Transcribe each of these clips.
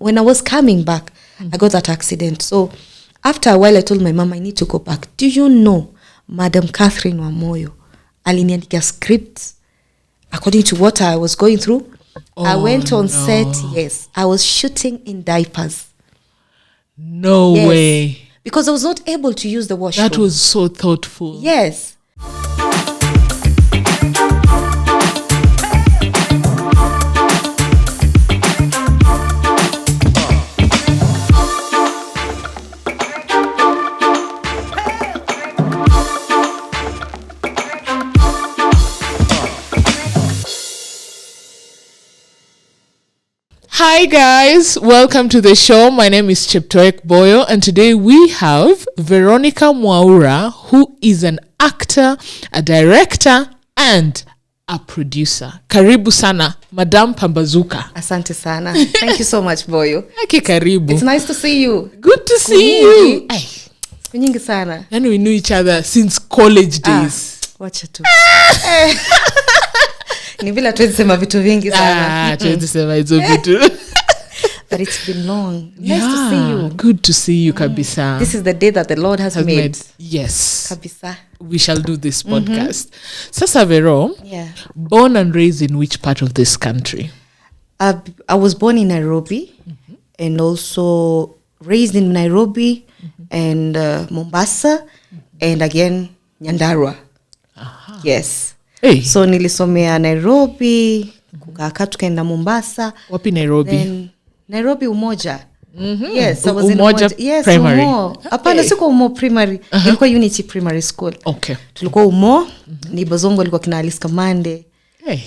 when I was coming back, I got that accident. So after a while, I told my mom, I need to go back. Do you know, Madam Catherine Wamoyo, aliniandikia script according to what I was going through. I went on set, yes. I was shooting in diapers. No way. Because I was not able to use the washroom. That was so thoughtful. Yes. Hi guys, welcome to the show. My name is Cheptoek Boyo and today we have Veronica Mwaura, who is an actor, a director and a producer. Karibu sana, Madam Pambazuka. Asante sana. Thank you so much, Boyo. Okay, karibu. It's nice to see you. Good to see you. Siku nyingi sana. And we knew each other since college days. Wacha tu. Ni vile tuwezi sema vitu vingi sana. Tuwezi sema hizo vitu. But it's been long. Nice to see you. Good to see you, kabisa. This is the day that the Lord has made. Yes. Kabisa. We shall do this podcast. Sasa Vero, born and raised in which part of this country? I was born in Nairobi and also raised in Nairobi and Mombasa and again Nyandarua. Yes. Hey. So nilisomea Nairobi, kukaa tukaenda Mombasa. Wapi Nairobi? Then Nairobi Umoja. Yes, I was in Umoja. Yes, Primary. Umo. Hapana, siko Umo Primary. Ilikuwa Unity Primary School. Okay. Tulikuwa Umo, neighbor zongo alikuwa kina Alice Kamande. Hey.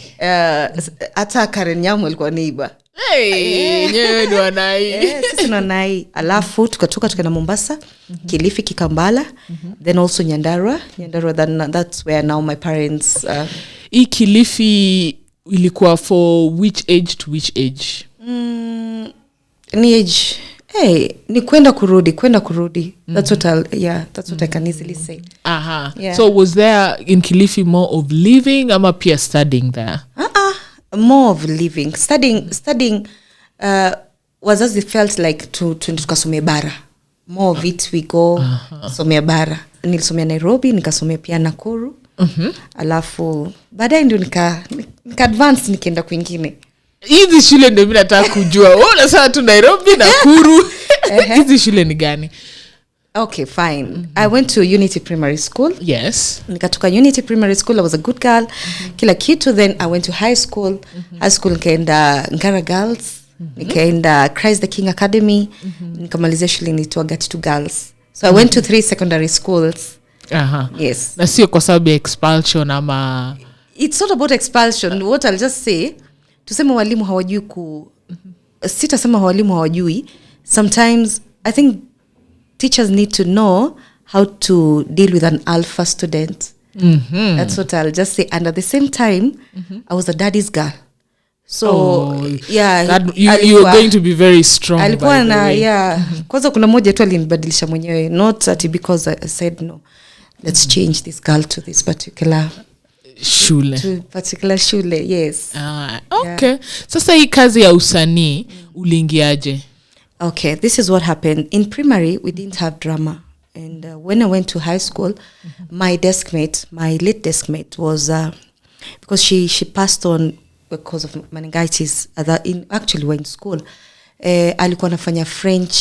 Hata Karen Nyamu alikuwa neighbor. Hey, nyewe ni wanai. Sisi ni wanai. Alafu tukaenda Mombasa, Kilifi, Kikambala, then also Nyandarua. That's where now my parents Hii Kilifi ilikuwa for which age to which age? Ni age. Ni kwenda kurudi. That's what I can easily say. Yeah. So was there in Kilifi more of living ama pia studying there? More of living. Studying was as it felt like to tukasomea bara. More of it we go somea bara. Nilisomea Nairobi, nikasomea pia Nakuru. Alafu baadaye ndio nika advance nikaenda kwingine. Hizi shule ndio mimi nataka kujua. Unasema tu Nairobi, Nakuru. Hizi shule ni gani? Okay, fine. I went to Unity Primary School. Yes. Nikatoka Unity Primary School. I was a good girl. Kila kitu. Then I went to high school. High school nikaenda Ngara Girls. Nikaenda Christ the King Academy. Nikamalizia shule inaitwa Gatitu Girls. So I went to 3 secondary schools. Yes. Na sio kwa sababu ya expulsion ama... It's not about expulsion. What I'll just say, tuseme walimu hawajui sitasema walimu hawajui. Sometimes I think teachers need to know how to deal with an alpha student. That's what I'll just say. And at the same time, I was a daddy's girl. So, you were going to be very strong. Alikuwa na, kwanza kuna moja tu alinibadilisha mwenyewe. Not at because I said, no, let's change this girl to this particular shule. Yes. Okay. Sasa hii kazi ya usanii uliingiaje? Okay, this is what happened. In primary, we didn't have drama. And when I went to high school, my late deskmate was, because she passed on because of meningitis, actually we're in school, alikuwa nafanya French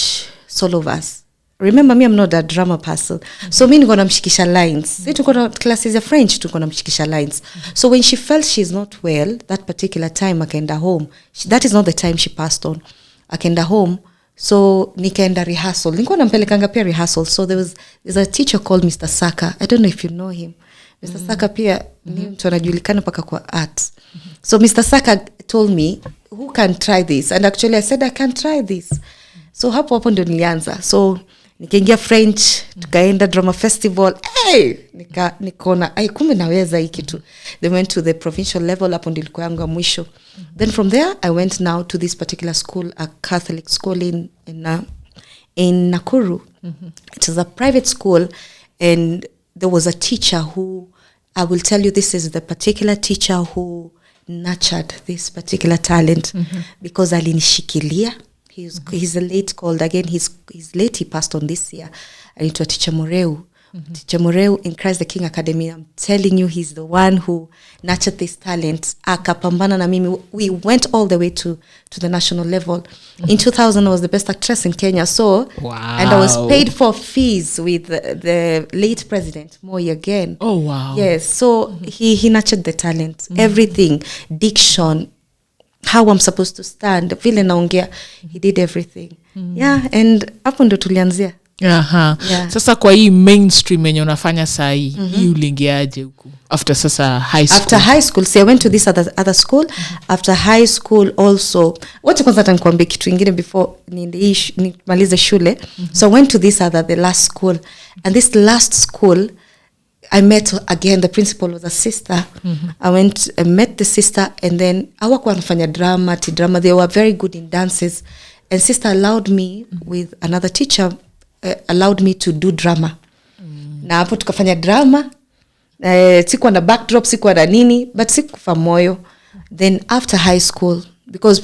solo verse. Remember me, I'm not a drama person. So mimi niko namshikisha lines. Tuko na classes ya French, tuko namshikisha lines. So when she felt she's not well, that particular time akaenda home. That is not the time she passed on. Akaenda home. So nikaenda rehearsal. Nilikuwa nampelekanga pia rehearsal. So there's a teacher called Mr. Saka. I don't know if you know him. Mr. Saka pia ni mtu anajulikana paka kwa art. So Mr. Saka told me, who can try this? And actually I said I can try this. So hapo ndio nilianza. So nikaingia French, tukaenda drama festival. Nikaona kumbe naweza hiki tu. They went to the provincial level, hapo ndio ilikuwa yangu mwisho. Then from there I went now to this particular school, a Catholic school in Nakuru. It was a private school, and there was a teacher who, I will tell you, this is the particular teacher who nurtured this particular talent, because alinishikilia. he's a late called again. He's late. He passed on this year. Anaitwa Teacher Moreu. Teacher Moreu in Christ the King Academy. I'm telling you, he's the one who nurtured this talent. Akapambana na mimi. We went all the way to the national level. In 2000, I was the best actress in Kenya. So, wow. And I was paid for fees with the late president, Moi again. Oh, wow. Yes. So he nurtured the talent. Everything. Diction. How I'm supposed to stand. Vile naongea. He did everything. Yeah. And hapo ndo tulianzia. Aha. Yeah. Sasa kwa hii mainstream yenye unafanya saa hii ulingiaje huku after sasa high school? After high school, see, I went to this other school. After high school also, what kwanza nikuambia kitu kingine before nimalize shule. So I went to the last school, and this last school I met again, the principal was a sister. I met the sister, and then hawakuwa wanafanya drama. They were very good in dances, and sister allowed me with another teacher allowed me to do drama. Na hapo tukafanya drama. Sikuwa na backdrop, sikuwa na nini, but sikufa moyo. Then after high school, because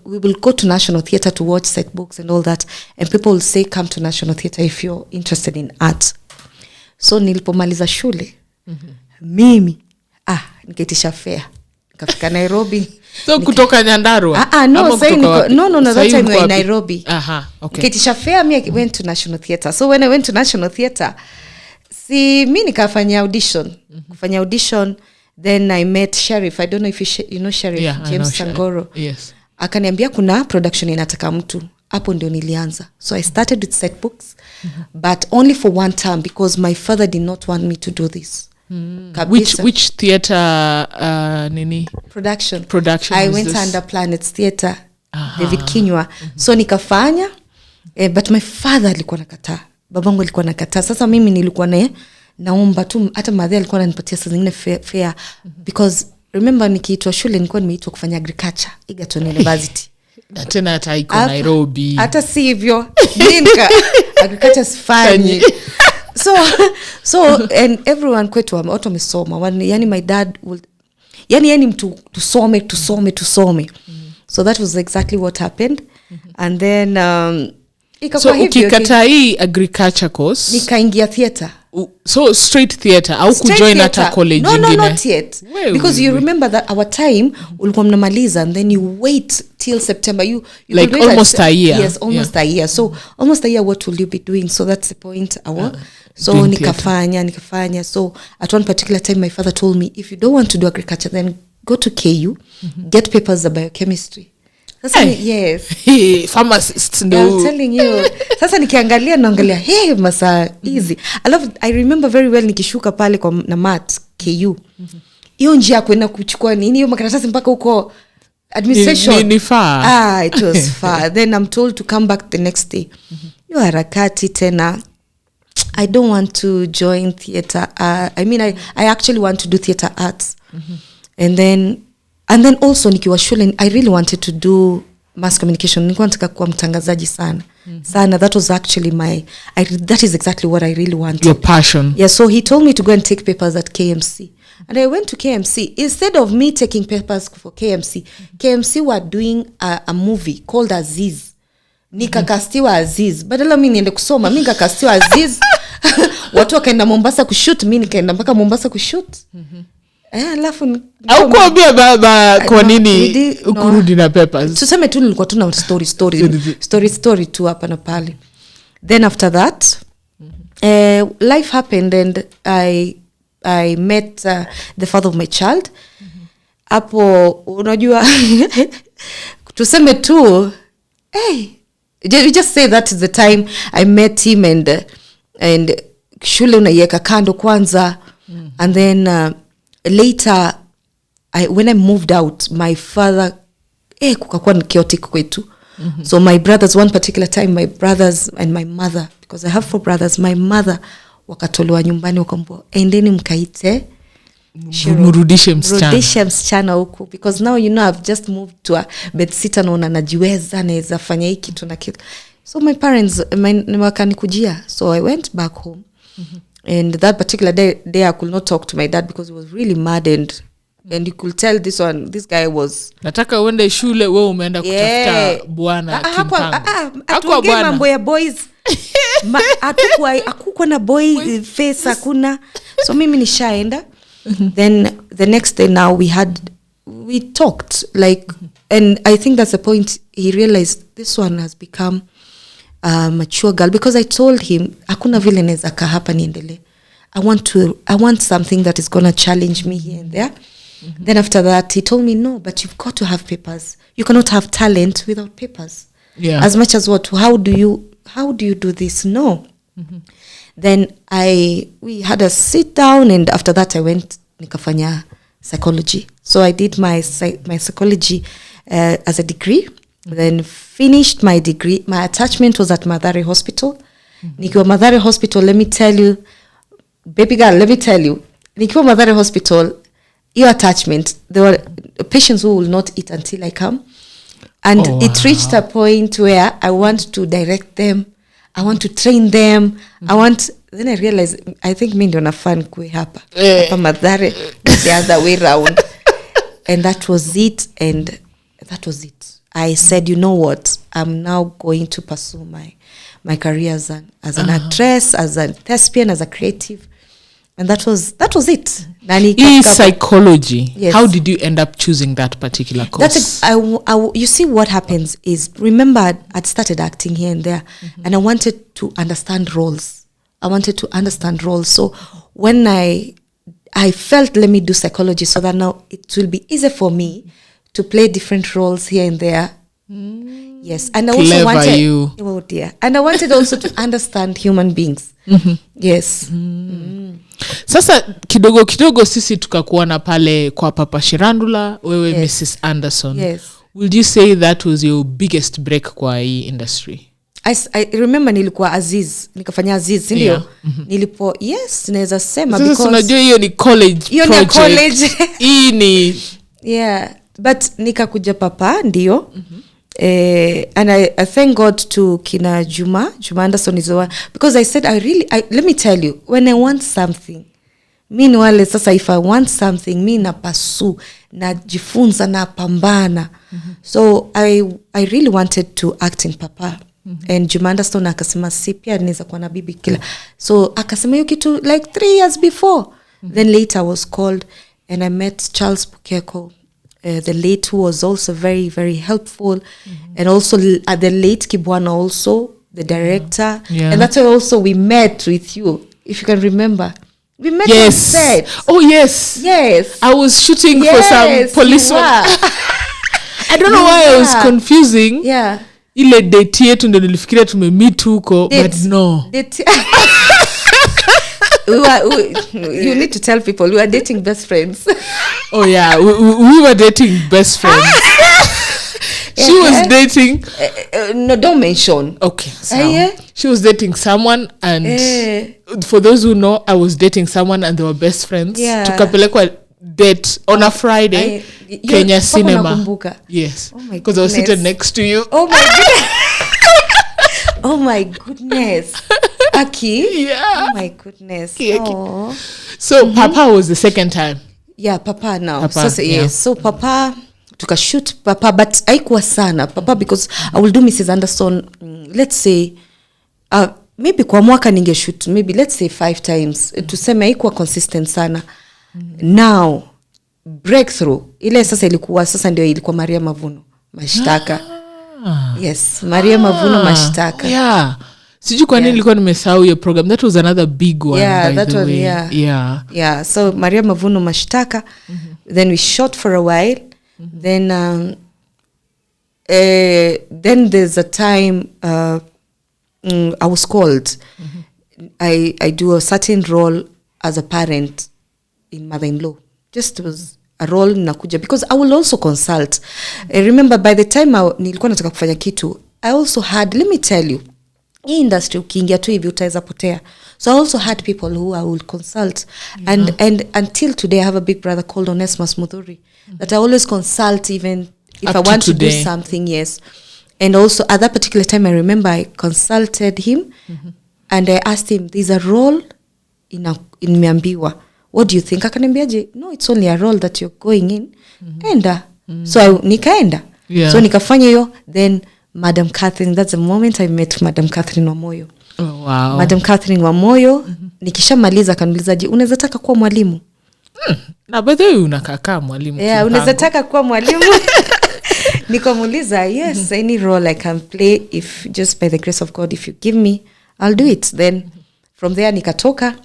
we will go to National Theatre to watch set books and all that, and people will say come to National Theatre if you're interested in art. So nilipomaliza shule, mimi nikaitisha fare. Nikafika Nairobi. So kutoka Nyandarua? No, that time we were in Nairobi. Okay. Nikaitisha fare, I went to National Theatre. So when I went to National Theatre, mi nikafanya audition. Kufanya audition, then I met Sheriff. I don't know if you know Sheriff, James Sangoro. Yes. Akaniambia kuna production inataka mtu. Hapo ndio nilianza. So I started with set books, but only for one term because my father did not want me to do this. Which theater nini? Production. I went under Planets Theater, David Kinywa. So nikafanya, but my father alikuwa nakataa. Babangu alikuwa nakataa. Sasa mimi nilikuwa naomba tu, hata madhe alikuwa ananipatia saa zingine fair because remember nikiitwa shule nilikuwa nimeitwa kufanya agriculture Egerton University. Na tena hata iko Nairobi. Hata si hivyo. Agriculture is fun. So and everyone kwetu watu wamesoma. Yani my dad would yani mtu tusome. So that was exactly what happened. And then so ukikata hii agriculture course nikaingia theater. So straight theater au kujoin hata college nyingine? No, not yet. Because you remember that our time ulikuwa mnamaliza and then you wait till September. You like almost a year. Yes, almost a year. So almost a year, what will you be doing? So that's the point. So nikafanya. So at one particular time my father told me, if you don't want to do agriculture, then go to KU, get papers of biochemistry. Sasa yes. Pharmacists no. I'm telling you. Sasa naangalia masa easy. I remember very well nikishuka pale kwa na mat KU. Hiyo njia kwenda kuchukua nini hiyo makaratasi mpaka huko administration. Ni far. It was far. Then I'm told to come back the next day. Hiyo harakati tena. I don't want to join theater. I actually want to do theater arts. And then also nikiwa shule I really wanted to do mass communication. Nilikuwa nataka kuwa mtangazaji sana. That was actually that is exactly what I really wanted. Your passion. Yeah, so he told me to go and take papers at KMC. And I went to KMC. Instead of me taking papers for KMC were doing a movie called Aziz. Nikakastiwa Aziz. Badala mimi niende kusoma, mimi nikakastiwa Aziz. Watu wakaenda Mombasa kushoot, mimi nikaenda mpaka Mombasa kushoot. Alafu au kuambia baba kwa nini ukurudi na papers? Tuseme tu nilikuwa tuna story tu hapa na pale. Then after that life happened and I met the father of my child. Hapo unajua tuseme tu we just say that is the time I met him and shule unaiweka kando kwanza and then later when I moved out my father kukakuwa ni chaotic kwetu. So my brothers, one particular time my brothers and my mother, because I have 4 brothers, my mother wakatolewa nyumbani wakamwambia endeni mkaite mrudishe msichana huko because now I've just moved to a bedsitter na najiweza naweza fanya hiki kitu na kitu. So my parents wakanikujia, so I went back home. And that particular day I could not talk to my dad because he was really mad and and you could tell this guy was nataka uende shule wewe umeenda kutafuta bwana kimpango atuongee mambo ya boys hakukuwa na boy face hakuna, so mimi nishaenda. Then the next day now we talked like, and I think that's the point he realized this one has become a mature girl, because I told him hakuna vile naweza kaa hapa niendelee. I want something that is going to challenge me here and there. Then after that he told me, no, but you've got to have papers. You cannot have talent without papers. As much as how do you do this? No. Then we had a sit down, and after that I went nikafanya psychology. So I did my psychology as a degree. Then finished my degree. My attachment was at Mathare Hospital. Nikiwa Mathare Hospital, let me tell you, baby girl, nikiwa Mathare Hospital, your attachment, there were patients who will not eat until I come. And it reached a point where I want to direct them. I want to train them. Then I realized, I think mi ndio nafan kwe hapa. Hapa Mathare, the other way round. And that was it. I said, you know what? I'm now going to pursue my career as an actress, as a thespian, as a creative. And that was it. Psychology. Yes. How did you end up choosing that particular course? You see, what happens is, remember, I'd started acting here and there, and I wanted to understand roles. So when I felt, let me do psychology so that now it will be easier for me to play different roles here and there. Yes. And I also wanted, oh dear. And I wanted also to understand human beings. Yes. Sasa kidogo sisi tukakuona pale kwa Papa Shirandula, wewe Mrs. Anderson. Yes. Would you say that was your biggest break kwa hii industry? I remember nikafanya Aziz, ndio. Yes, naweza sema, because sasa unajua hiyo ni college project. Hii ni yeah, but nikakuja Papa, ndio. And I thank God to Kina Juma Anderson is the one, because I said let me tell you, when I want something, meanwhile sasa, if I want something, mi na pursue, na jifunza, na pambana. So I really wanted to act in Papa. And Juma Anderson akasema si pia naweza kuwa na bibi kila. So akasema hiyo kitu like 3 years before. Then later I was called, and I met Charles Pukeko, the late, who was also very, very helpful. And also the late Kibwana, also the director. And that's why also we met with you, if you can remember. We met on set. Oh yes. I was shooting for some policeman. I don't know why I was confusing. Ile date yetu ndio nilifikiria tumemeet huko, but no. You need to tell people we were dating best friends. Oh yeah, we were dating best friends. She was dating no, don't mention. Okay, so she was dating someone, and for those who know, I was dating someone and they were best friends. Tukapelekwa date on a Friday, Kenya Cinema. Yes, because I was seated next to you. Oh my goodness. Oh my goodness. Aki? Yeah. Oh my goodness. So Papa was the second time. Yeah, Papa now. So Papa tukashoot Papa, but haikuwa sana Papa, because I will do Mrs. Anderson, let's say maybe kwa mwaka ningeshoot maybe let's say 5 times. Tuseme haikuwa consistent sana. Now breakthrough ile sasa ilikuwa, sasa ndio ilikuwa Maria Mavuno Mashtaka. Yes, Maria Mavuno Mashtaka. Yeah. Sijui kwa nini nilikuwa nimesahau your program. That was another big one, by the way. Yeah, so Maria Mavuno Mashtaka. Then we shot for a while. Then there's a time I was called. I do a certain role as a parent in mother-in-law. Just was a role nakuja, because I will also consult. Remember, by the time nilikuwa nataka kufanya kitu, I also had, let me tell you, hii industry ukiingia tu hivi utaweza potea. So I also had people who I would consult. And until today I have a big brother called Onesmus Mudhuri that I always consult, even if I want to do something. Yes. And also at that particular time I remember I consulted him and I asked him, there's a role in Miambiwa. what do you think? Akaniambiaje, no, it's only a role that you're going in. Enda. So nikaenda. So nikafanya hiyo. Then Madam Catherine, that's the moment I met Madam Catherine Wamoyo. Oh, wow. Madam Catherine Wamoyo, nikishamaliza akaniuliza, je, unaweza taka kuwa mwalimu? Na bado unakaka mwalimu. Yeah, unaweza taka kuwa mwalimu? Nikamuuliza, yes, any role I can play, if just by the grace of God, if you give me, I'll do it. Then from there nikatoka.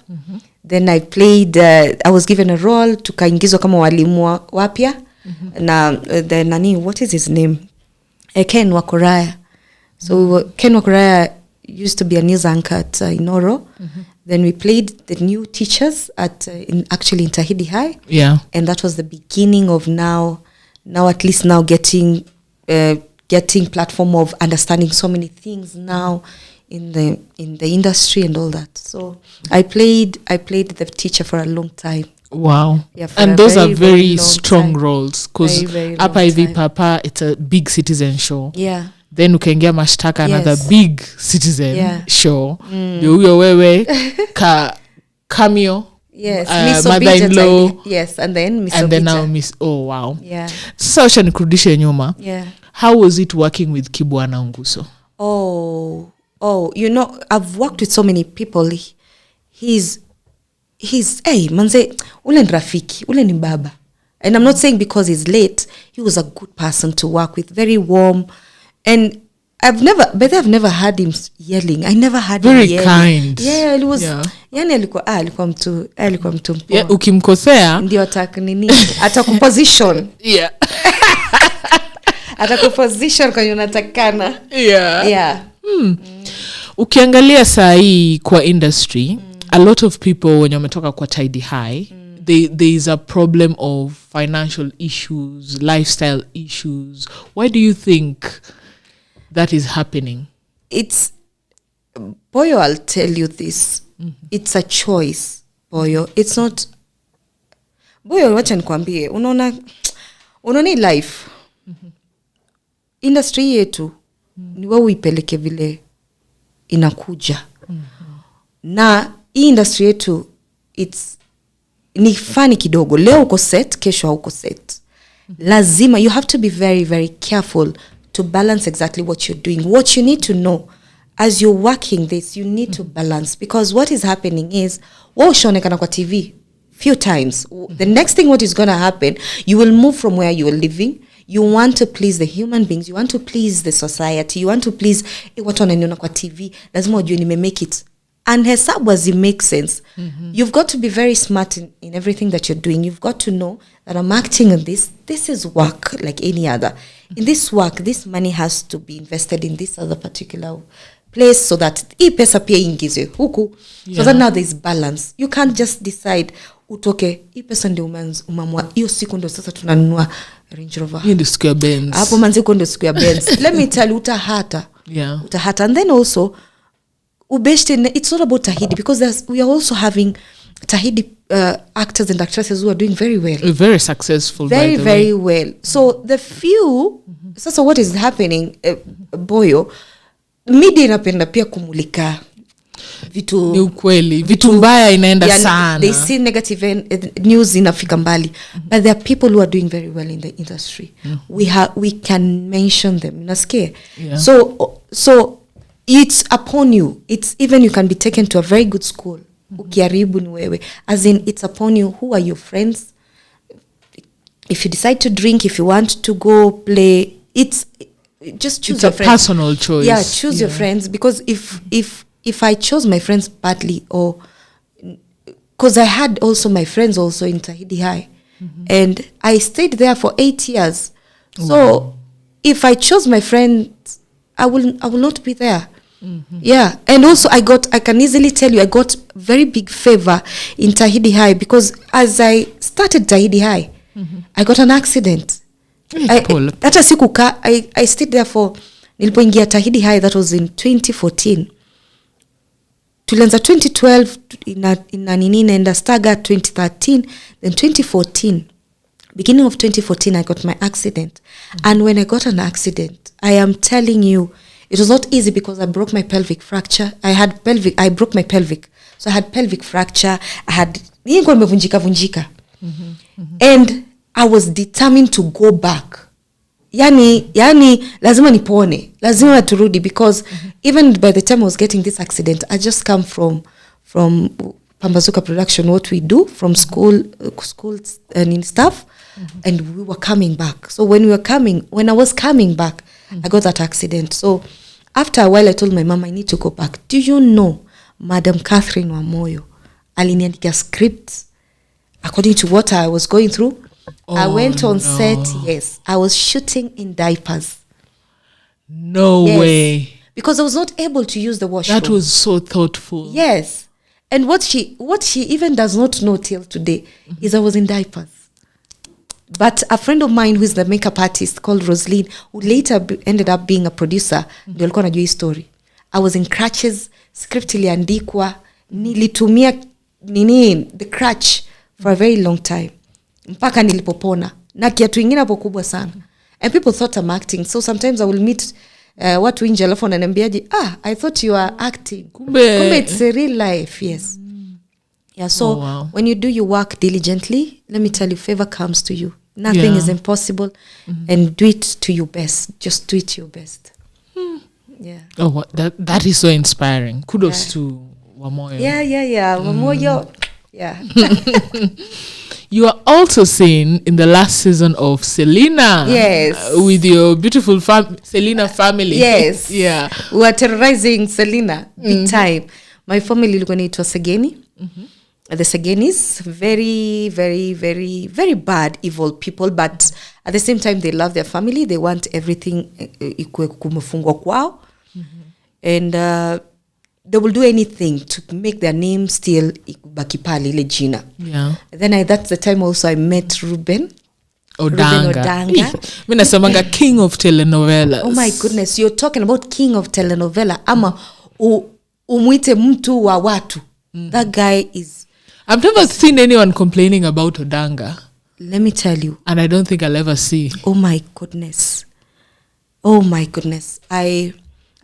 Then I played, I was given a role, tukaingizwa kama walimu wapya. Na the nani, what is his name? Ken Wakoraya. So Ken Wakoraya used to be a news anchor at Inoro. Then we played the new teachers at actually in Tahidi High. Yeah. And that was the beginning of now at least now getting platform of understanding so many things now in the industry and all that. So I played the teacher for a long time. Wow. Yeah, and those are very strong roles, because Papa Hivi Papa, it's a big citizen show. Yeah. Then ukaingia Mashtaka, another big citizen show. Huyo wewe cameo. Yes, mother-in-law. Yes, and then Miss And Obija. then now Miss, oh wow. Yeah. Sasa usha nikurudishe nyuma. Yeah. How was it working with Kibwana Nguso? Oh, you know, I've worked with so many people. He's hey, manze, ule ni rafiki, ule ni baba. And I'm not saying because he's late, he was a good person to work with, very warm. And I've never had him yelling. I never had very him yelling. Kind. Yeah, it was, yani alikuwa mtu mpoa. Yeah, ukimkosea ndio atakuposition. Yeah. Atakuposition kwa unatakana. Yeah. Ukiangalia saa hii kwa industry, a lot of people when wametoka kwa Tahidi High, there is a problem of financial issues, lifestyle issues. Why do you think that is happening? Boyo, I'll tell you this. It's a choice, Boyo. It's not. Boyo, wacha nikwambie, unaona life. Industry yetu ni wewe uipeleke vile inakuja. Na hii industry yetu ni fani kidogo. Leo uko set, kesho hauko set. Lazima, you have to be very, very careful to balance exactly what you're doing. What you need to know as you're working this, you need to balance, because what is happening is, ushaonekana kwa TV few times. The next thing what is going to happen, you will move from where you are living. You want to please the human beings, you want to please the society, you want to please watu wananiona kwa TV, lazima ujue nimemake it. And hesabu as it makes sense. You've got to be very smart in everything that you're doing. You've got to know that I'm acting on this. This is work like any other. In this work, this money has to be invested in this other particular place so that hii pesa pia ingizwe huku. So that now there's balance. You can't just decide utoke hii pesa ndio umamua hiyo siku ndio sasa tunanunua Range Rover. In the square Benz. Hapo manzi ndio square Benz. Let me tell you, utahata. Yeah. Utahata. And then also it's not about Tahidi, because we are also having Tahidi actors and actresses who are doing very well. Very successful, very, by the very way. well. So the few, so what is happening, Boyo, media inapenda pia kumulika vitu ni ukweli, vitu mbaya inaenda sana. They see negative news inafika mbali. But there are people who are doing very well in the industry. We can mention them. Unasikia? Yeah. So it's upon you. It's even you can be taken to a very good school. Ukiharibu ni wewe. As in, it's upon you. Who are your friends? If you decide to drink, if you want to go play, just choose your friends. It's a personal choice. Yeah, choose your friends, because if I chose my friends badly, or because I had also my friends also in Tahidi High, and I stayed there for 8 years. So if I chose my friends, I will not be there. Yeah. And also I can easily tell you, I got very big favor in Tahidi High, because as I started Tahidi High, I got an accident. I stayed there for, nilipoingia Tahidi High, that was in 2014. Tulianza 2012 inaenda Staga 2013, then 2014. Beginning of 2014, I got my accident. And when I got an accident, I am telling you, it was not easy, because I broke my pelvic fracture. I broke my pelvic. So I had pelvic fracture. I had nilikuwa nimevunjika. And I was determined to go back. Yani lazima nipone, lazima turudi, because even by the time I was getting this accident, I just come from Pambazuka production, what we do from schools and stuff, and we were coming back. So when I was coming back, I got that accident. So after a while, I told my mom, I need to go back. Do you know, Madam Catherine Wamoyo aliniandika script according to what I was going through. I went on set. Yes, I was shooting in diapers. No way. Because I was not able to use the washroom. That was so thoughtful. Yes. And what she even does not know till today is I was in diapers. But a friend of mine who is the makeup artist called Rosaline, who later ended up being a producer, ndio alikuwa anajua hii story. I was in crutches, script iliandikwa, nilitumia the crutch for a very long time. Mpaka nilipopona. Na kiatu ingine hapo kubwa sana. And people thought I'm acting. So sometimes I will meet watu nje alafu wananiambiaje, I thought you are acting. Kumbe it's a real life, yes. Yeah, so when you do your work diligently, let me tell you, favor comes to you. Nothing is impossible, and do it to your best. Just do it to your best. Yeah. Oh, that is so inspiring. Kudos to Wamoyo. Yeah. Wamoyo. Yeah. You are also seen in the last season of Selina. Yes. With your beautiful Selina family. Yes. Yeah. We were terrorizing Selina big time. My family ilikuwa inaitwa Segeni. The Segenis, very, very, very, very bad, evil people, but at the same time, they love their family. They want everything kumefungwa kwao. And they will do anything to make their name still bakipali ile jina. Yeah. Then that's the time also I met Ruben Odanga. Mimi nasemanga king of telenovelas. Oh my goodness, you're talking about king of telenovela ama umuite mtu wa watu. That guy is... I've never seen anyone complaining about Odanga. Let me tell you. And I don't think I'll ever see. Oh my goodness.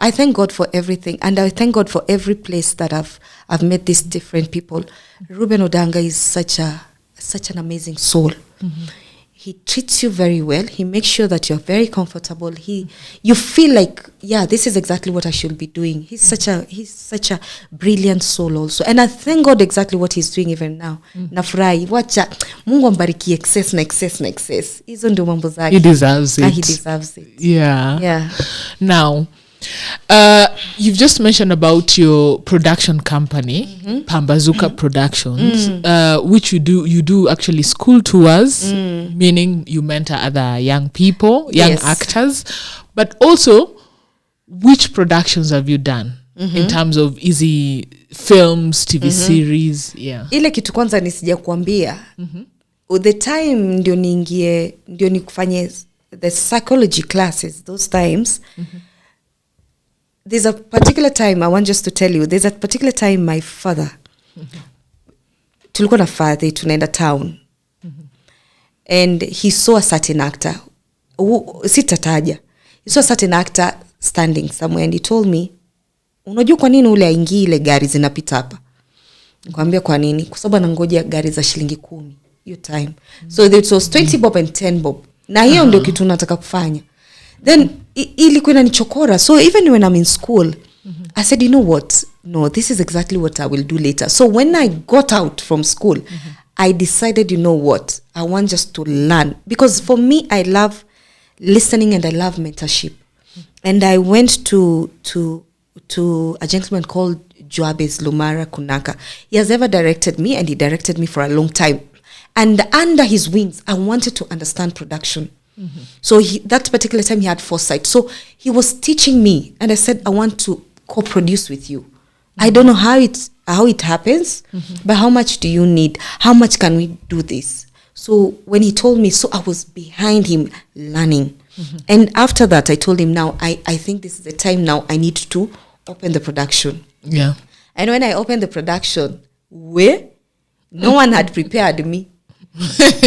I thank God for everything, and I thank God for every place that I've met these different people. Ruben Odanga is such an amazing soul. He treats you very well. He makes sure that you're very comfortable. You feel like, this is exactly what I should be doing. He's such a brilliant soul also. And I thank God exactly what he's doing even now. Nafurahi. Wacha Mungu ambariki excess na excess. Hizo ndio mambo zake. He deserves it. He deserves it. Yeah. Now, you've just mentioned about your production company, Pambazuka Productions, which you do actually school tours, meaning you mentor other young people, young actors, but also which productions have you done in terms of easy films, TV series? Yeah. Ile kitu kwanza nisija kuambia, the time ndio nikufanye the psychology classes, those times, there's a particular time I want just to tell you. There's a particular time my father, tulikuwa na father tunaenda town, and he saw a certain actor. Sitataja. He saw a certain actor standing somewhere, and he told me, unajua kwa nini ule aingie ile gari zinapita hapa? Nikamwambia kwa nini? Kwa sababu anangoja gari za shilingi 10 hiyo time. So it was 20 bob and 10 bob. Na hiyo ndio kitu nataka kufanya. Then ilikuwa inanichokora. So even when I'm in school, I said, you know what? No, this is exactly what I will do later. So when I got out from school, I decided, you know what? I want just to learn. Because for me, I love listening and I love mentorship. And I went to a gentleman called Joabes Lumara Kunaka. He has ever directed me, and he directed me for a long time. And under his wings, I wanted to understand production. So that particular time he had foresight. So he was teaching me, and I said, I want to co-produce with you. I don't know how it happens, but how much do you need? How much can we do this? So when he told me, so I was behind him learning. And after that, I told him, now I think this is the time now I need to open the production. Yeah. And when I opened the production, no one had prepared me.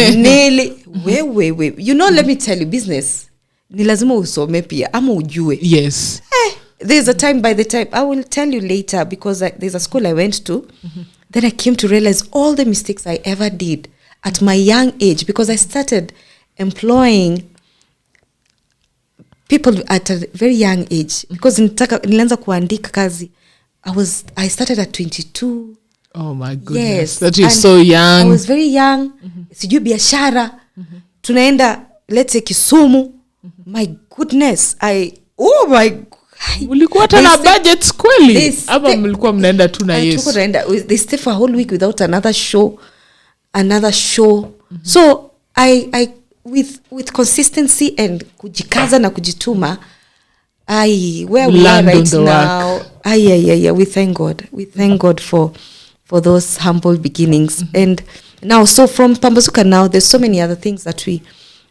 You know, let me tell you, business ni lazima usome pia ama ujue. Yes. There's a time, by the time I will tell you later, because there's a school I went to. then I came to realize all the mistakes I ever did at my young age, because I started employing people at a very young age, because nilianza kuandika kazi. I started at 22. Oh my goodness. Yes. That is so young. I was very young. Sijui biashara. Tunaenda, let's say Kisumu. My goodness. Ulikuwa tena budget kweli? Ama mlikuwa mnaenda tu na Yesu? They stay for a whole week without another show. So I with consistency and kujikaza na kujituma, where we are right now. We thank God. We thank God for those humble beginnings. And now, so from Pambazuka now, there's so many other things that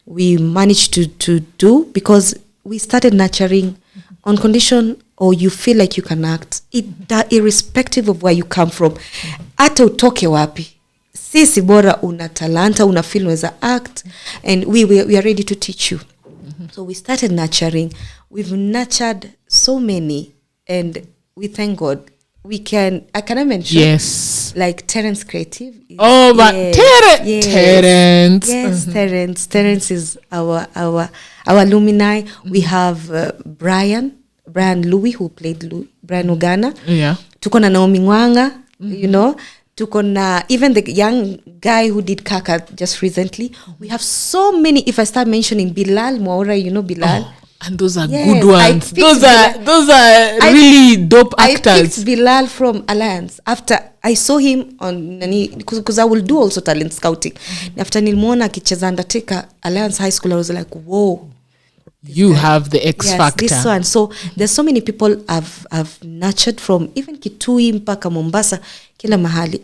we managed to do, because we started nurturing on condition, or you feel like you can act, irrespective of where you come from. Hata utoke wapi, sisi bora una talanta, una feel unaweza act, and we are ready to teach you. So we started nurturing. We've nurtured so many, and we thank God. I can mention, yes, like Terence Creative. Terence. Yes, Terence is our alumni. We have Brian Luwi, who played Luwi, Brian Ogana. Yeah. Tuko na Naomi Mwaura, you know. Tuko na even the young guy who did Kaka just recently. We have so many. If I start mentioning Bilal Mwaura, you know Bilal. Oh, and those are good ones. Those are really dope actors. I picked Bilal from Alliance after I saw him on because I will do also talent scouting. After nilmuona akicheza Undertaker Alliance High School, I was like, whoa. You have the X factor. This one. So there's so many people I've nurtured from even Kitui mpaka Mombasa, kila mahali.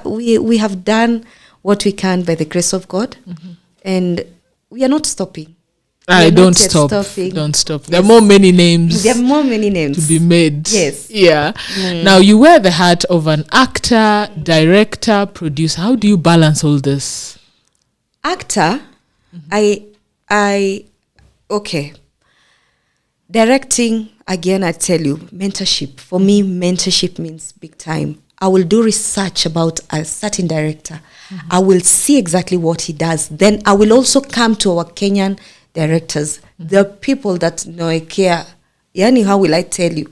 We have done what we can by the grace of God, and we are not stopping. Don't stop. Don't stop. There are more many names. There are more many names to be made. Yes. Yeah. Now you wear the hat of an actor, director, producer. How do you balance all this? Actor, okay. Directing, again, I tell you, mentorship. For me, mentorship means big time. I will do research about a certain director. I will see exactly what he does. Then I will also come to our Kenyan directors. The people that know I care. Yani, how will I tell you?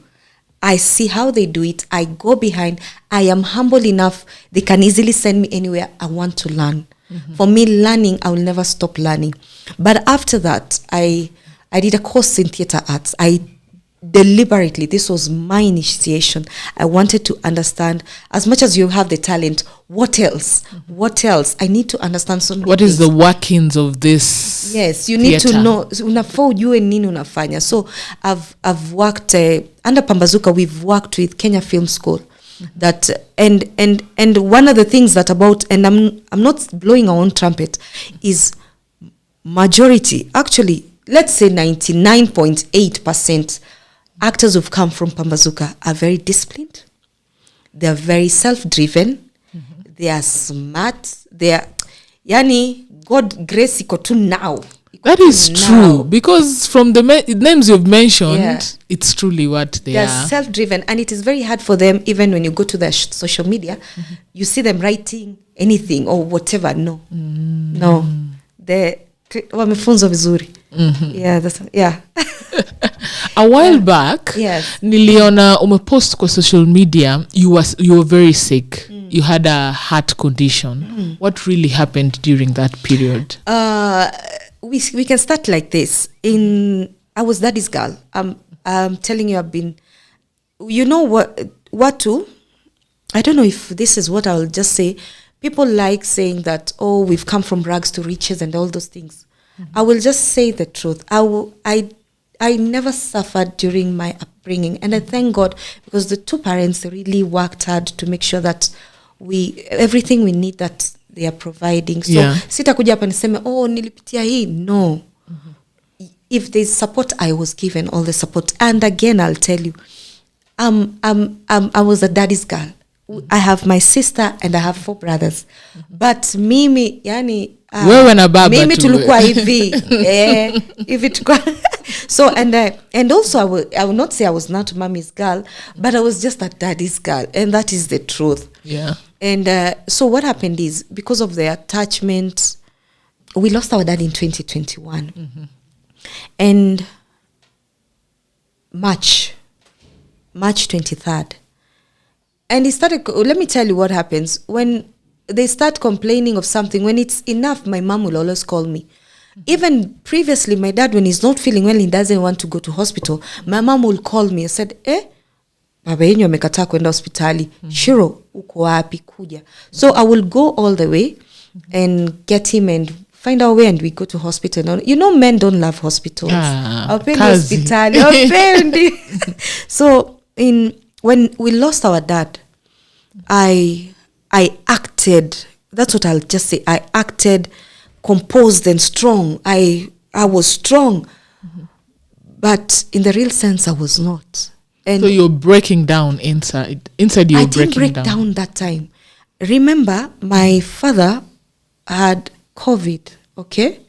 I see how they do it. I go behind. I am humble enough. They can easily send me anywhere I want to learn. For me, learning, I will never stop learning. But after that, I did a course in theater arts. Deliberately, this was my initiation. I wanted to understand, as much as you have the talent, what else? What else? I need to understand so many What things. Is the workings of this? Yes, you theater. Need to know. Unafaa ujue nini unafanya. So I've worked under Pambazuka. We've worked with Kenya Film School. That and one of the things that about, and I'm not blowing our own trumpet, is majority, actually, let's say 99.8% actors who've come from Pambazuka are very disciplined. They are very self-driven. They are smart. They are, God grace iko tu now. That is true, because from the names you've mentioned, it's truly what they are. They're self-driven, and it is very hard for them, even when you go to their social media, you see them writing anything or whatever. No. They're wamefunzwa vizuri. A while back, niliona umepost kwa social media, you were very sick. You had a heart condition. What really happened during that period? We can start like this. I was daddy's girl. I'm telling you, I've been, you know what to, I don't know if this is what I'll just say. People like saying that, oh, we've come from rags to riches and all those things. I will just say the truth. I never suffered during my upbringing, and I thank God, because the two parents really worked hard to make sure that everything we need, that they are providing. So sitakuja hapa niseme, oh, nilipitia hii. No. If there's support, I was given all the support. And again, I'll tell you, I was a daddy's girl. I have my sister and I have 4 brothers. But mimi, wewe na baba mimi tulikuwa hivi. Hivi tukua. So, and also I will not say I was not mommy's girl, but I was just a daddy's girl. And that is the truth. Yeah. And so what happened is, because of the attachment, we lost our dad in 2021. And March 23rd. And he started, let me tell you what happens. When they start complaining of something, when it's enough, my mom will always call me. Even previously, my dad, when he's not feeling well, he doesn't want to go to hospital, my mom will call me and said, baba yenyu amekataa kwenda hospitali. Shiro, uko wapi kuja? So I will go all the way and get him and find our way, and we go to hospital. You know, men don't love hospitals. Hospital. So when we lost our dad, I acted. That's what I'll just say. I acted composed and strong. I was strong, but in the real sense, I was not. And so you're breaking down inside. Inside, you're breaking down. I didn't break down that time. Remember, my father had COVID, okay?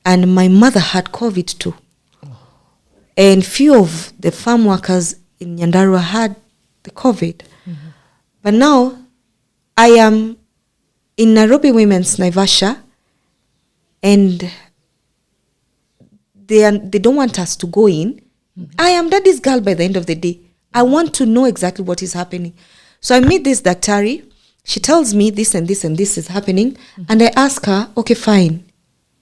And my mother had COVID too. And few of the farm workers in Nyandarua had the COVID. But now, I am in Nairobi Women's Naivasha, and they don't want us to go in. I am daddy's girl by the end of the day. I want to know exactly what is happening. So I meet this daktari. She tells me this and this and this is happening. And I ask her, okay, fine.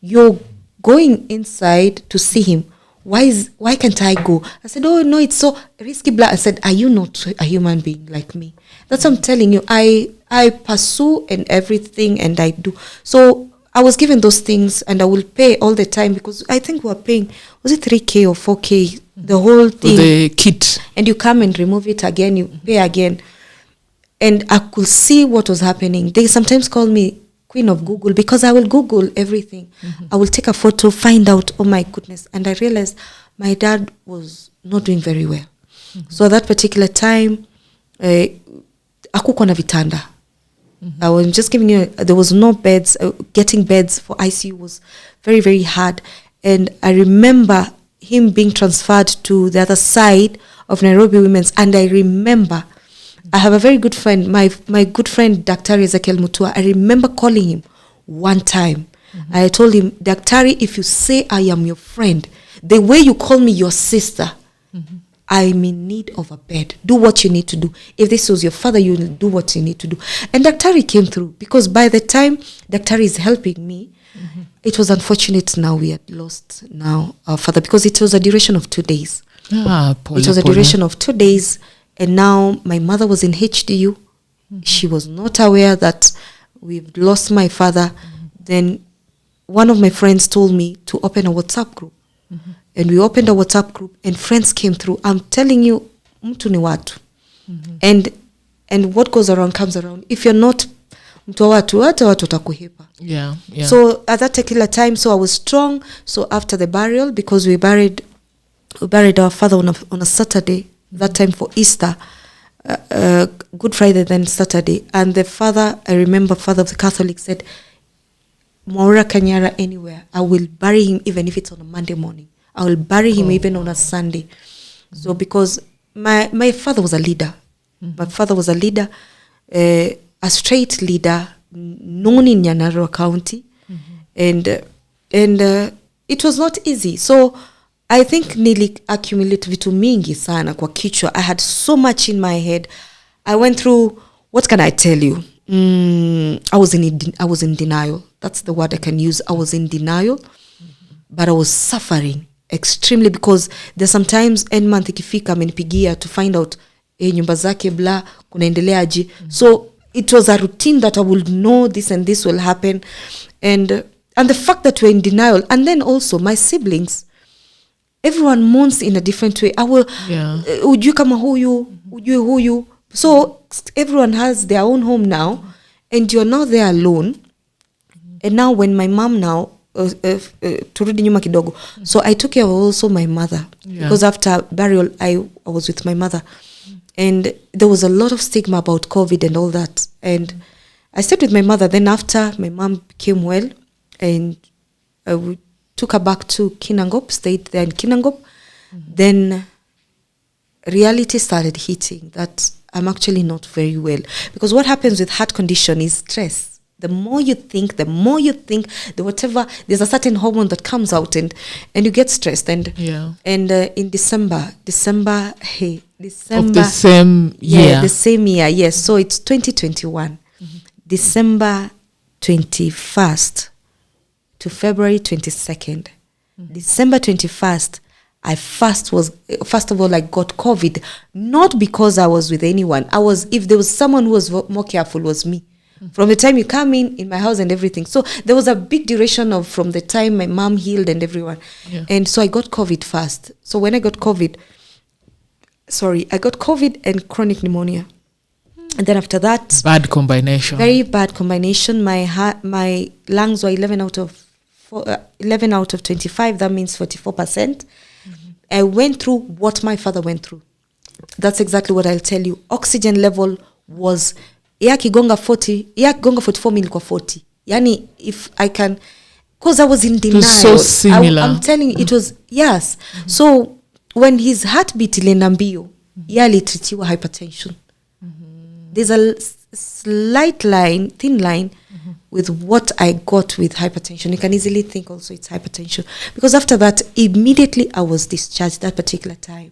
You're going inside to see him. Why can't I go? I said, oh, no, it's so risky. I said, are you not a human being like me? That's what I'm telling you. I pursue and everything, and I do. So I was given those things, and I will pay all the time, because I think we were paying, was it 3K or 4K? The whole thing. The kit. And you come and remove it again, you pay again. And I could see what was happening. They sometimes call me Queen of Google, because I will Google everything. I will take a photo, find out, oh my goodness. And I realized my dad was not doing very well. So at that particular time, hakukuwa na vitanda. I was just giving you, there was no beds. Getting beds for ICU was very, very hard. And I remember him being transferred to the other side of Nairobi Women's. And I remember, I have a very good friend, my good friend, Daktari Ezekiel Mutua. I remember calling him one time. I told him, Daktari, if you say I am your friend, the way you call me your sister, I'm in need of a bed. Do what you need to do. If this was your father, you will do what you need to do. And Daktari came through, because by the time Daktari is helping me, it was unfortunate now we had lost now our father, because it was a duration of 2 days. It was a duration of 2 days. And now my mother was in HDU. She was not aware that we've lost my father. Then one of my friends told me to open a WhatsApp group. And we opened a WhatsApp group, and friends came through. I'm telling you, mtu ni watu. And what goes around comes around. If you're not mtu wa watu, hata watu watakuhepa. Yeah. So at that particular time, so I was strong. So after the burial, because we buried our father on a Saturday, that time for Easter, Good Friday, then Saturday. And the father, I remember, father of the Catholic said, Mwaura Kanyara anywhere, I will bury him even if it's on a Monday morning. I will bury him even on a Sunday. So because my father was a leader. My father was a leader, a straight leader, known in Nyandarua County. And it was not easy. So I think nili accumulate vitu mingi sana kwa kichwa. I had so much in my head. I went through, what can I tell you? I was in denial. That's the word I can use. I was in denial, but I was suffering extremely, because there's sometimes end month ikifika amenipigia to find out nyumba zake bla kunaendelea aje. So it was a routine that I would know this and this will happen, and the fact that we're in denial, and then also my siblings, everyone mourns in a different way. Ujui kama huyu. So everyone has their own home now, and you're now there alone. And now when my mom now, turudi nyuma kidogo, so I took care of also my mother, because after burial I was with my mother, and there was a lot of stigma about COVID and all that, and I stayed with my mother. Then after my mom became well, and we took her back to Kinangop, stayed there in Kinangop. Then reality started hitting that I'm actually not very well. Because what happens with heart condition is stress. The more you think, the whatever, there's a certain hormone that comes out and you get stressed. And in December of the same year. The same year, yes. So it's 2021. December 21st to February 22nd. December 21st, I first of all, I got COVID, not because I was with anyone. If there was someone who was more careful, was me. From the time you come in my house and everything. So there was a big duration from the time my mom healed and everyone. Yeah. And so I got COVID first. So when I got COVID and chronic pneumonia. And then after that, bad combination. Very bad combination. My lungs were 11 out of 25. That means 44%. I went through what my father went through. That's exactly what I'll tell you. Oxygen level was kigonga 44 mil kwa 40. Yani if I can, because I was in denial. It was so similar. I'm telling you, it was, yes. So when his heartbeat ilienda mbio, alitritiwa hypertension. There's a thin line with what I got with hypertension. You can easily think also it's hypertension. Because after that, immediately I was discharged that particular time.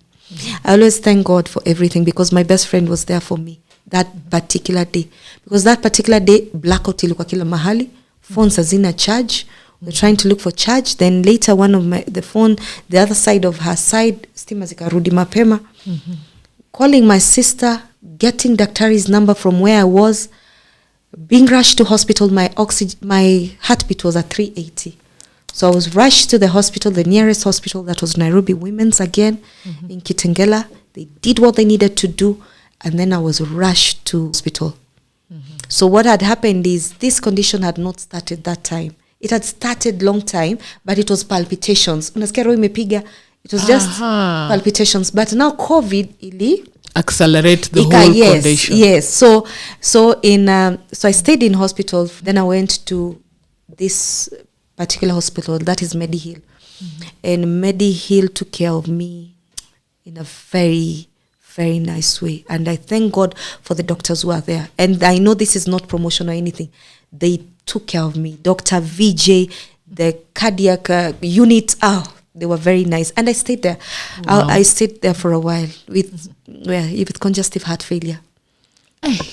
I always thank God for everything because my best friend was there for me that particular day. Because that particular day, blackout ilikuwa kila mahali, phones hazina charge. We're trying to look for charge. Then later the other side of her side, stima zikarudi mapema. Calling my sister, getting daktari's number from where I was, being rushed to hospital. My heartbeat was at 380. So I was rushed to the hospital, the nearest hospital, that was Nairobi Women's again, in Kitengela. They did what they needed to do, and then I was rushed to hospital. So what had happened is this condition had not started that time. It had started long time, but it was palpitations. Unasikia roho imepiga. It was just palpitations. But now COVID accelerate the whole condition. Yes. So I stayed in hospital. Then I went to this particular hospital, that is Medihill. And Medihill took care of me in a very, very nice way. And I thank God for the doctors who are there. And I know this is not promotion or anything. They took care of me. Dr. VJ, the cardiac unit, they were very nice. And I stayed there. Wow. I stayed there for a while with congestive heart failure.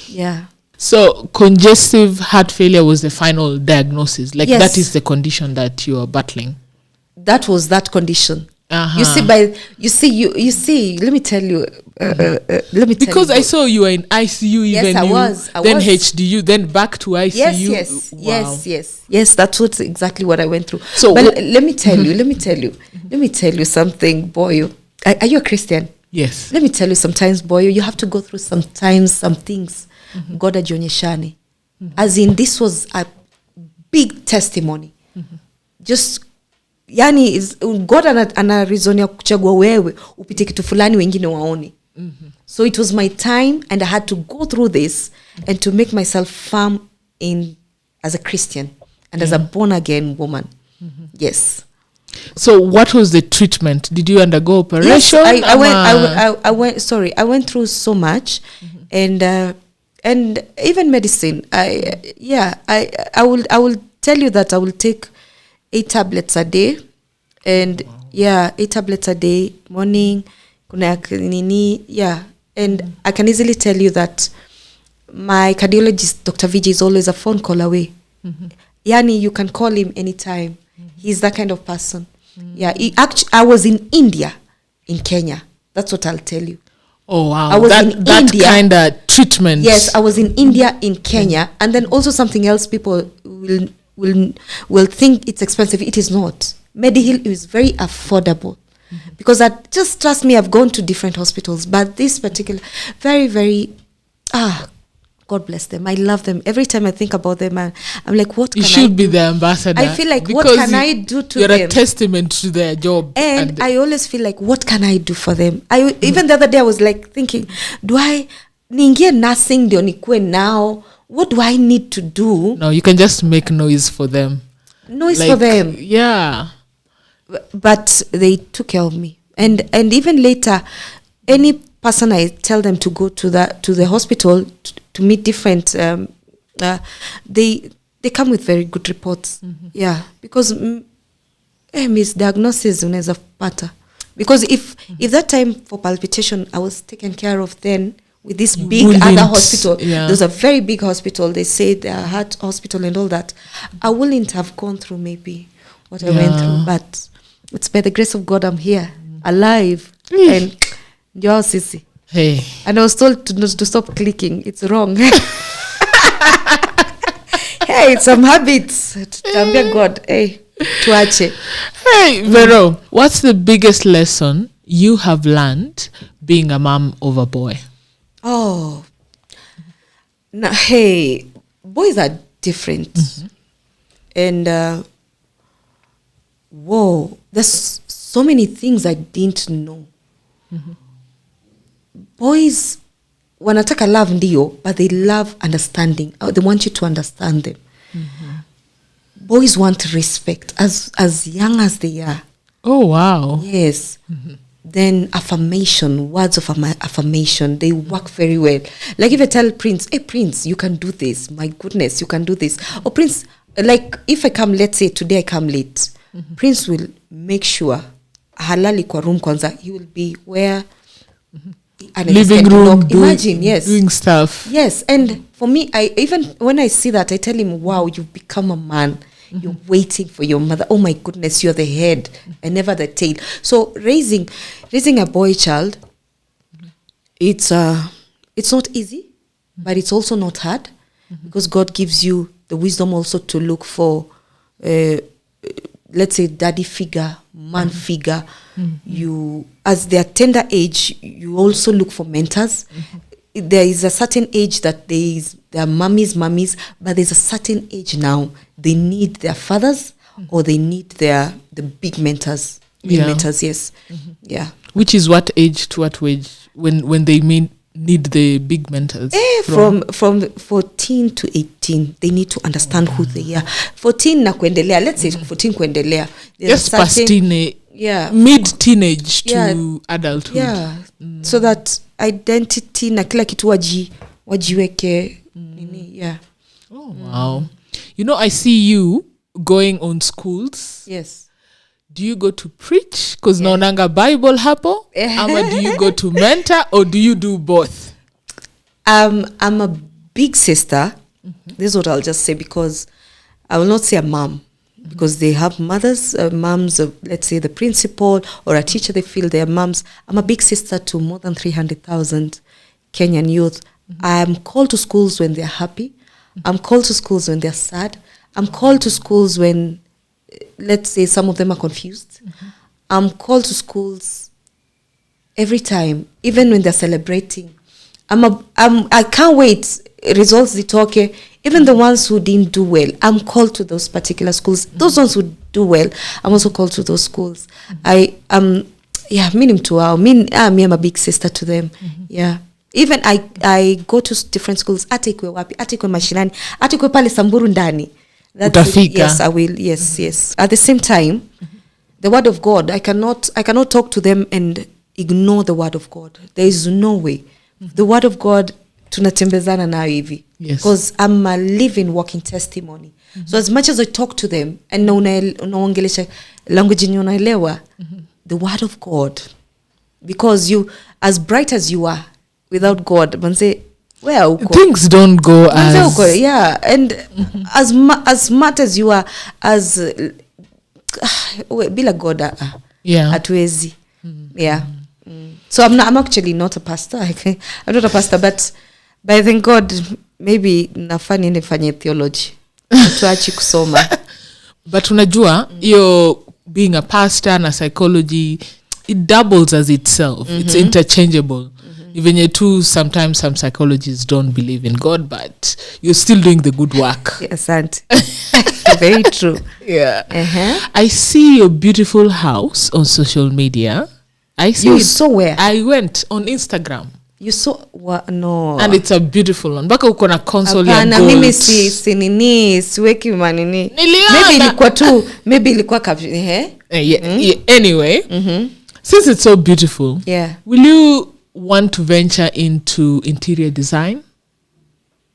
Yeah. So congestive heart failure was the final diagnosis. Yes. That is the condition that you are battling. That was that condition. You see, let me tell you. Because I saw you were in ICU. Yes, I was. Then HDU, then back to ICU. Yes. That's exactly what I went through. So, but let me tell you something, Boyo. Are you a Christian? Yes. Let me tell you, sometimes, Boyo, you have to go through some things. God ajionyeshane. As in, this was a big testimony. Just yani God ana reason ya kuchagua wewe upite kitu fulani wengine waone. So it was my time, and I had to go through this and to make myself firm as a Christian and as a born again woman. Yes. So what was the treatment? Did you undergo operation? Yes, I went through so much, and even medicine. I will tell you that I will take 8 tablets a day, and 8 tablets a day, morning, and I can easily tell you that my cardiologist, Dr. Vijay, is always a phone call away. Yani, you can call him anytime. He's that kind of person. I was in India, in Kenya. That's what I'll tell you. Oh wow! I was in India. Kind of treatment. Yes, I was in India, in Kenya, and then also something else. People will think it's expensive. It is not. Medihill is very affordable, because just trust me, I've gone to different hospitals, but this particular, very, very, God bless them. I love them. Every time I think about them, I'm like, what can I do? You should be the ambassador. I feel like, what can I do to them? You're a testament to their job. And I always feel like, what can I do for them? Even the other day, I was like thinking, do I ningie nursing ndio nikue now? What do I need to do? No, you can just make noise for them. Noise for them. Yeah. But they took care of me. And even later, any person I tell them to go to the hospital to meet different, they come with very good reports. Yeah, because misdiagnosis unaweza pata. Because if that time for palpitation I was taken care of then with this big other hospital, there's a very big hospital, they say the heart hospital and all that, I wouldn't have gone through maybe what I went through, but it's by the grace of God I'm here, alive, and ndio sisi. Hey. And I was told to stop clicking. It's wrong. Hey, it's some habits. Tambia God, hey, tuache. Hey, Vero, what's the biggest lesson you have learned being a mom of a boy? Oh, now, hey, boys are different. And, whoa, there's so many things I didn't know. Boys wanataka love ndio, but they love understanding. They want you to understand them. Boys want respect as young as they are. Oh, wow. Yes. Then affirmation, words of affirmation, they work very well. Like if I tell Prince, hey Prince, you can do this. My goodness, you can do this. Or Prince, like if I come, let's say today I come late, Prince will make sure halali kwa room kwanza, he will be where living room, imagine, yes, doing stuff. Yes, and for me, I even when I see that, I tell him, wow, you've become a man. You're waiting for your mother. Oh my goodness, you're the head and never the tail. So raising a boy child, it's not easy, but it's also not hard, because God gives you the wisdom also to look for, let's say, daddy figure, man figure. You, as their tender age, you also look for mentors. There is a certain age that there are mummies, but there's a certain age now they need their fathers or they need the big mentors. Mentors, yes. Yeah. Which is what age to what age when they need the big mentors? From 14 to 18, they need to understand who they are. 14 na kuendelea, let's say 14 kuendelea. Just past teenage. Yeah. Mid-teenage to adulthood. Yeah. So that identity na kila kitu wajiweke nini. Yeah. Oh, wow. You know, I see you going on schools. Yes. Do you go to preach? Because naonanga Bible hapo. Ama do you go to mentor, or do you do both? I'm a big sister. This is what I'll just say, because I will not say a mom. Because they have mothers, moms of, let's say, the principal or a teacher, they feel they're moms. I'm a big sister to more than 300,000 Kenyan youth. I'm called to schools when they're happy. I'm called to schools when they're sad. I'm called to schools when, let's say, some of them are confused. I'm called to schools every time, even when they're celebrating. I can't wait. Results zitoke. Even the ones who didn't do well, I'm called to those particular schools. Those ones who do well, I'm also called to those schools. Meaning to wow. Me, I'm a big sister to them. Yeah. Even I go to different schools. Atikwe wapi, atikwe mashinani, atikwe pale Samburu ndani. Yes, I will. Yes. At the same time, the word of God, I cannot talk to them and ignore the word of God. There is no way. The word of God, tunatembezana nayo hivi. Yes. Because I'm a living, walking testimony. So as much as I talk to them and unaongelesha language yenye unaelewa, the word of God, because you, as bright as you are, without God, manze, where uko? Things don't go as uko, yeah, and as smart as you are, as bila God, hatuwezi. Yeah. So I'm actually not a pastor. I'm not a pastor, but I thank God, maybe nafani nifanye theology. Tuachi kusoma. But unajua, you're being a pastor na psychology, it doubles as itself. It's interchangeable. Even you too, sometimes some psychologists don't believe in God, but you're still doing the good work. Yes, auntie. Very true. Yeah. I see your beautiful house on social media. I see you saw where? I went on Instagram. You saw what? No. And it's a beautiful one. Baka uko na console ya gold. Mimi si nini, siweki manini. Maybe ilikuwa caption, anyway, since it's so beautiful, will you want to venture into interior design?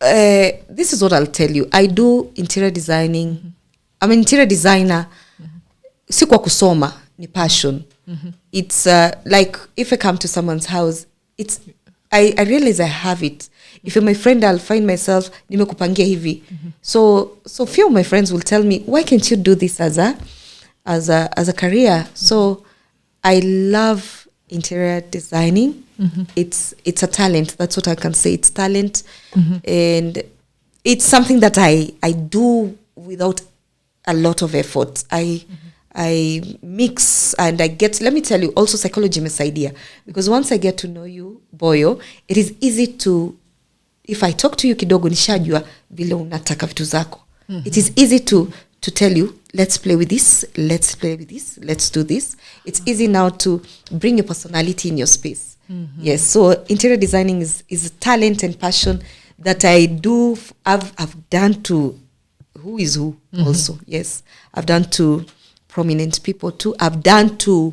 This is what I'll tell you. I do interior designing. I'm an interior designer. Si kwa kusoma, ni passion. It's like if I come to someone's house, I realize I have it. If you're my friend, I'll find myself nimekupangia hivi. So few of my friends will tell me, why can't you do this as a career? So I love interior designing. It's a talent. That's what I can say. It's talent, and it's something that I do without a lot of effort. I mix and I get, let me tell you, also psychology idea, because once I get to know you, Boyo, it is easy to, if I talk to you kidogo nishajua vile unataka vitu zako. It is easy to tell you, let's play with this, let's do this. It's easy now to bring your personality in your space. Yes, so interior designing is a talent and passion that I do. I've done to who is who also. Yes, I've done to prominent people too. I've done to,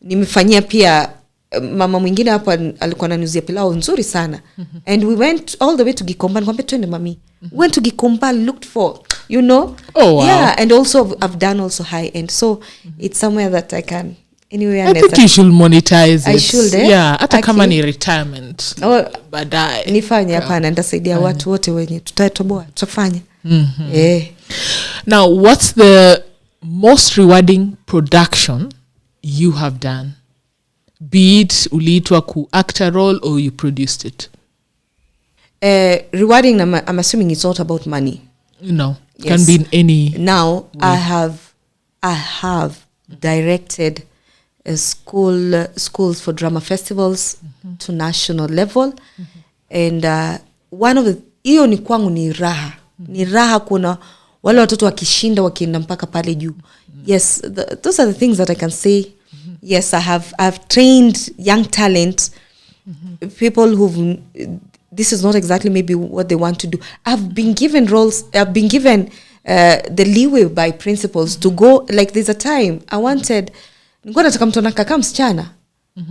nimefanyia pia mama mwingine hapa alikuwa ananuzia pilau nzuri sana. And we went all the way to Gikomba. Nikwambia twende mami. We went to Gikomba, looked for, you know. Oh wow. Yeah, and also I've done also high end. So it's somewhere that I can anyway. I think you should monetize it. I should. Yeah, hata kama ni retirement. Baadaye. Nifanye hapana, ndasaidia watu wote wenye tutatoboa, tutafanya. Now, what's the most rewarding production you have done? Be it uliitwa ku actor role or you produced it? Rewarding, I'm assuming it's not about money. No, yes. Can be in any. Now way. I have directed schools for drama festivals to national level, and one of the hiyo ni kwangu ni raha. Ni raha kuna wale watoto wakishinda wakienda mpaka pale juu. Yes, those are the things that I can say. Yes, I've trained young talent, people who've, this is not exactly maybe what they want to do. I've been given roles, I've been given the leeway by principals to go, like there's a time I wanted,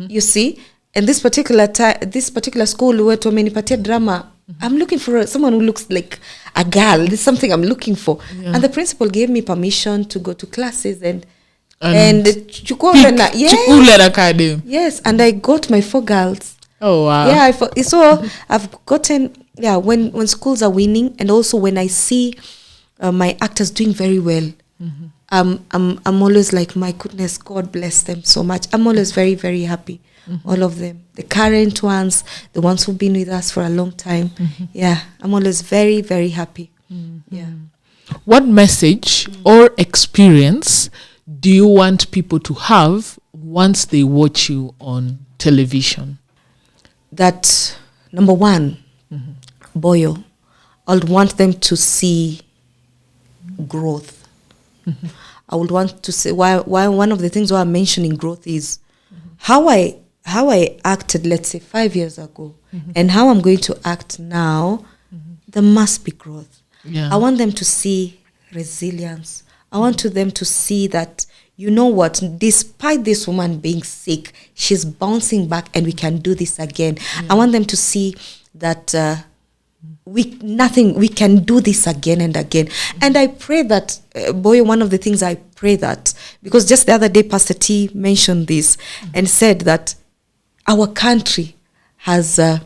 you see, and this particular school where to amenipatia drama, I'm looking for someone who looks like a girl. This is something I'm looking for. Yeah. And the principal gave me permission to go to classes and yes, and I got my 4 girls. Oh wow. Yeah, so I've gotten, when schools are winning, and also when I see my actors doing very well, I'm always like, my goodness, God bless them so much. I'm always very, very happy. All of them, the current ones, the ones who've been with us for a long time. Yeah, I'm always very, very happy. Yeah. What message or experience do you want people to have once they watch you on television? That, number one, Boyo, I would want them to see growth. I would want to say, why one of the things why I'm mentioning growth is how I acted, let's say 5 years ago, and how I'm going to act now. There must be growth. Yeah. I want them to see resilience. I want them to see that, you know what, despite this woman being sick, she's bouncing back and we can do this again. Yeah. I want them to see that we can do this again and again. And I pray that, one of the things I pray that, because just the other day Pastor T mentioned this and said that our country has the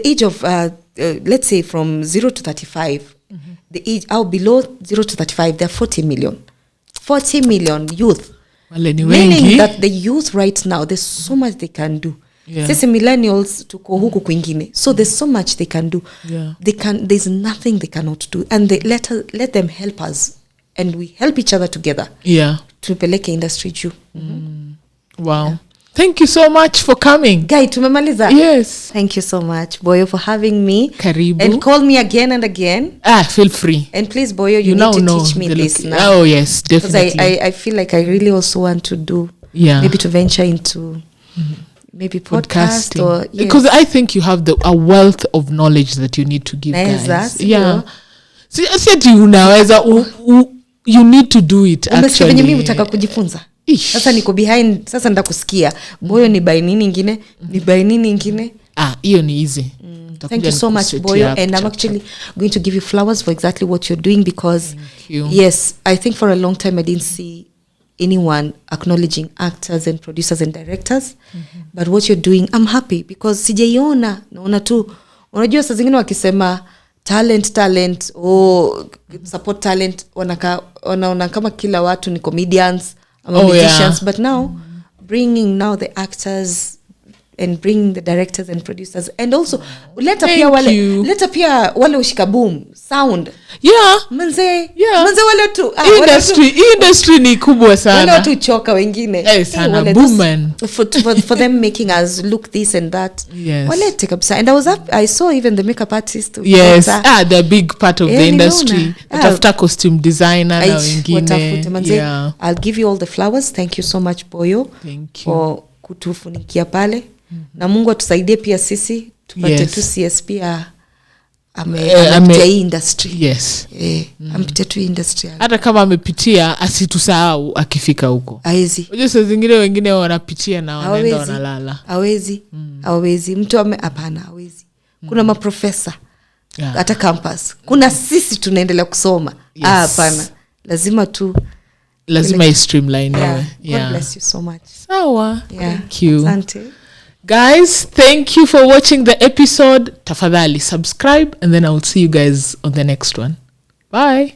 age of, let's say from 0 to 35, the age below 0 to 35, there are 40 million youth. Meaning that the youth right now, there's so much they can do. Yeah. Sisi millennials tuko huku kwingine, so there's so much they can do. Yeah. There's nothing they cannot do, and they let them help us, and we help each other together. Yeah, tupeleke industry juu. Wow. Yeah. Thank you so much for coming. Guy, tumemaliza? Yes. Thank you so much, Boyo, for having me. Karibu. And call me again and again. Feel free. And please, Boyo, you need to teach me this now. Oh, yes, definitely. Because I feel like I really also want to do, maybe to venture into maybe podcasting. Or, yes. Because I think you have a wealth of knowledge that you need to give guys. Yeah. See, unaweza, you need to do it actually. Mimi utaka kujifunza. Sasa niko behind, sasa ndakusikia Boyo ni by nini ingine, ni by nini ingine. Hiyo ni easy. Thank you so much, Boyo, and I'm actually going to give you flowers for exactly what you're doing, because yes, I think for a long time I didn't see anyone acknowledging actors and producers and directors, but what you're doing, I'm happy, because sijaiona, naona tu, unajua saa zingine wakisema talent support talent, wanaona kama kila watu ni comedians ama musicians, but now bringing now the actors and bring the directors and producers, and also let appear wale ushika boom sound manze wale tu industry ni kubwa sana, wale tu choka wengine sana boom for them making us look this and that, wale take kabisa. And I saw even the makeup artist, the big part of the industry, tafuta costume designer na wengine. I'll give you all the flowers. Thank you so much, Boyo, for kutufunikia pale. Na Mungu atusaidie pia sisi tupate tu CSP amepitia industry. Amepitia tu industry. Hata kama amepitia asitusahau akifika huko. Hawezi. Unajua saa zingine wengine wanapitia na wanaenda wanalala. Hawezi. Mtu hapana, hawezi. Kuna maprofesa hata campus. Kuna sisi tunaendelea kusoma. Hapana. Lazima streamline. God bless you so much. Sawa. Thank you. Asante. Guys, thank you for watching the episode. Tafadhali subscribe, and then I will see you guys on the next one. Bye.